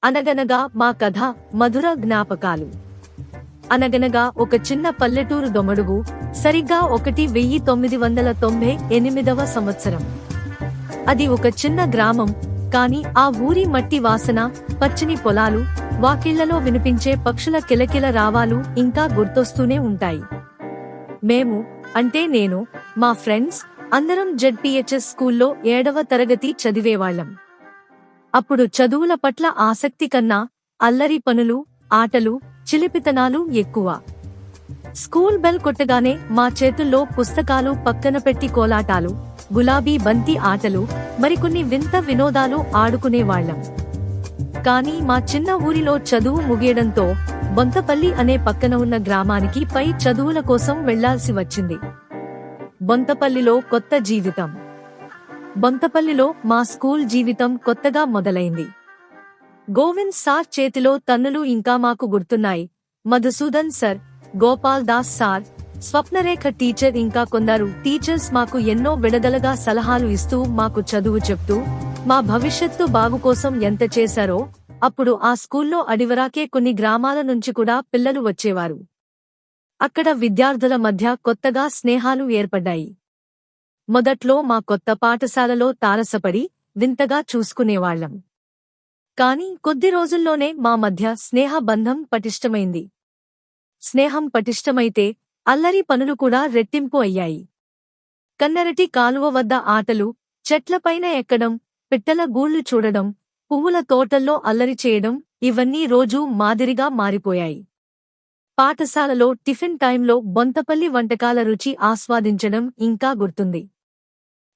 అనగనగా మా కథ మధుర జ్ఞాపకాలు. అనగనగా ఒక చిన్న పల్లెటూరు దొమడుగు, సరిగ్గా 1998వ సంవత్సరం. అది ఒక చిన్న గ్రామం, కాని ఆ ఊరి మట్టి వాసన, పచ్చని పొలాలు, వాకిళ్లలో వినిపించే పక్షుల కిలకిల రావాలు ఇంకా గుర్తొస్తూనే ఉంటాయి. మేము, అంటే నేను, మా ఫ్రెండ్స్ అందరం జెడ్పీహెచ్ఎస్ స్కూల్లో 7వ తరగతి చదివేవాళ్లం. అప్పుడు చదువుల పట్ల ఆసక్తి కన్నా అల్లరి పనులు, ఆటలు, చిలిపితనాలు ఎక్కువ. స్కూల్ బెల్ కొట్టగానే మా చేతుల్లో పుస్తకాలు పక్కన పెట్టి కోలాటాలు, గులాబీ బంతి ఆటలు, మరికొన్ని వింత వినోదాలు ఆడుకునేవాళ్లం. కానీ మా చిన్న ఊరిలో చదువు ముగియడంతో బొంతపల్లి అనే పక్కన ఉన్న గ్రామానికి పై చదువుల కోసం వెళ్లాల్సి వచ్చింది. బొంతపల్లిలో కొత్త జీవితం. బొంతపల్లిలో మా స్కూల్ జీవితం కొత్తగా మొదలైంది. గోవింద్ సార్ చేతిలో తన్నులు ఇంకా మాకు గుర్తున్నాయి. Madhusudan sir, Gopal Das sir, Swapnarekha teacher ఇంకా కొందరు టీచర్స్ మాకు ఎన్నో విడదలగా సలహాలు ఇస్తూ మాకు చదువు చెప్తూ మా భవిష్యత్తు బాగు కోసం ఎంత చేశారో. అప్పుడు ఆ స్కూల్లో అడివరాకే కొన్ని గ్రామాల నుంచి కూడా పిల్లలు వచ్చేవారు. అక్కడ విద్యార్థుల మధ్య కొత్తగా స్నేహాలు ఏర్పడ్డాయి. మొదట్లో మా కొత్త పాఠశాలలో తారసపడి వింతగా చూసుకునేవాళ్లం. కాని కొద్ది రోజుల్లోనే మా మధ్య స్నేహ బంధం పటిష్టమైంది. స్నేహం పటిష్టమైతే అల్లరి పనులు కూడా రెట్టింపు అయ్యాయి. కన్నరటి కాలువ వద్ద ఆటలు, చెట్లపైన ఎక్కడం, పిట్టల గూళ్లు చూడడం, పువ్వుల తోటల్లో అల్లరి చేయడం, ఇవన్నీ రోజూ మాదిరిగా మారిపోయాయి. పాఠశాలలో టిఫిన్ టైంలో బొంతపల్లి వంటకాల రుచి ఆస్వాదించడం ఇంకా గుర్తుంది.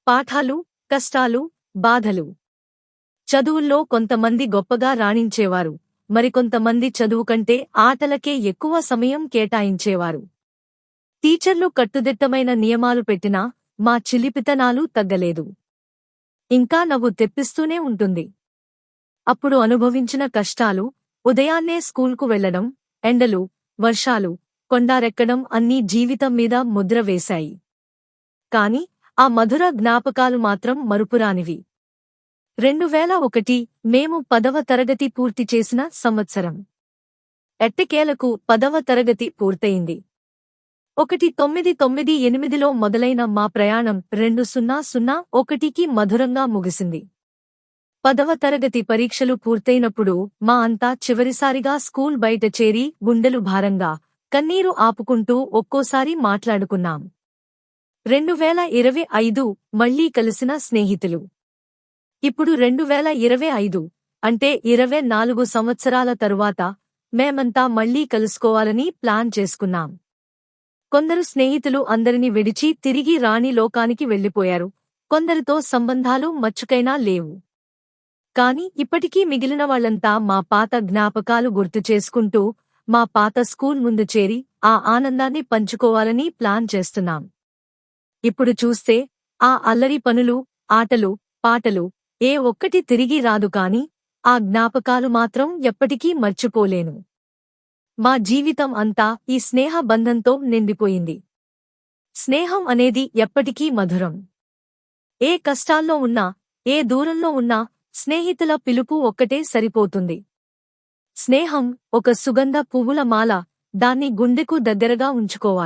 పాఠాలు, కష్టాలు, బాధలు. చదువుల్లో కొంతమంది గొప్పగా రాణించేవారు, మరికొంతమంది చదువు కంటే ఆటలకే ఎక్కువ సమయం కేటాయించేవారు. టీచర్లు కట్టుదిట్టమైన నియమాలు పెట్టినా మా చిలిపితనాలు తగ్గలేదు. ఇంకా నవ్వు తెప్పిస్తూనే ఉంటుంది. అప్పుడు అనుభవించిన కష్టాలు, ఉదయాన్నే స్కూల్కు వెళ్లడం, ఎండలు, వర్షాలు, కొండారెక్కడం అన్నీ జీవితం మీద ముద్ర వేశాయి. కాని ఆ మధుర జ్ఞాపకాలు మాత్రం మరుపురానివి. 2001 మేము 10వ తరగతి పూర్తి చేసిన సంవత్సరం. ఎట్టకేలకు 10వ తరగతి పూర్తయింది. 1998లో మొదలైన మా ప్రయాణం 2001కి మధురంగా ముగిసింది. 10వ తరగతి పరీక్షలు పూర్తయినప్పుడు మా అంతా చివరిసారిగా స్కూల్ బయట చేరి గుండెలు భారంగా, కన్నీరు ఆపుకుంటూ ఒక్కోసారి మాట్లాడుకున్నాం. 2025 మళ్లీ కలిసిన స్నేహితులు. ఇప్పుడు 2025 అంటే 24 సంవత్సరాల తరువాత మేమంతా మళ్లీ కలుసుకోవాలని ప్లాన్ చేసుకున్నాం. కొందరు స్నేహితులు అందరిని విడిచి తిరిగి రాణి లోకానికి వెళ్లిపోయారు. కొందరితో సంబంధాలు మచ్చుకైనా లేవు. కాని ఇప్పటికీ మిగిలిన వాళ్లంతా మా పాత జ్ఞాపకాలు గుర్తు చేసుకుంటూ మా పాత స్కూల్ ముందు చేరి ఆ ఆనందాన్ని పంచుకోవాలని ప్లాన్ చేస్తున్నాం. ఇప్పుడు చూస్తే ఆ అల్లరి పనులు, ఆటలు, పాటలు ఏ ఒక్కటి తిరిగి రాదు కాని ఆ జ్ఞాపకాలు మాత్రం ఎప్పటికీ మర్చిపోలేను. మా జీవితం అంతా ఈ స్నేహ బంధంతో నిండిపోయింది. స్నేహం అనేది ఎప్పటికీ మధురం. ఏ కష్టాల్లో ఉన్నా, ఏ దూరంలో ఉన్నా స్నేహితుల పిలుపు ఒక్కటే సరిపోతుంది. స్నేహం ఒక సుగంధ పువ్వుల మాల, దాన్ని గుండెకు దగ్గరగా ఉంచుకోవాలి.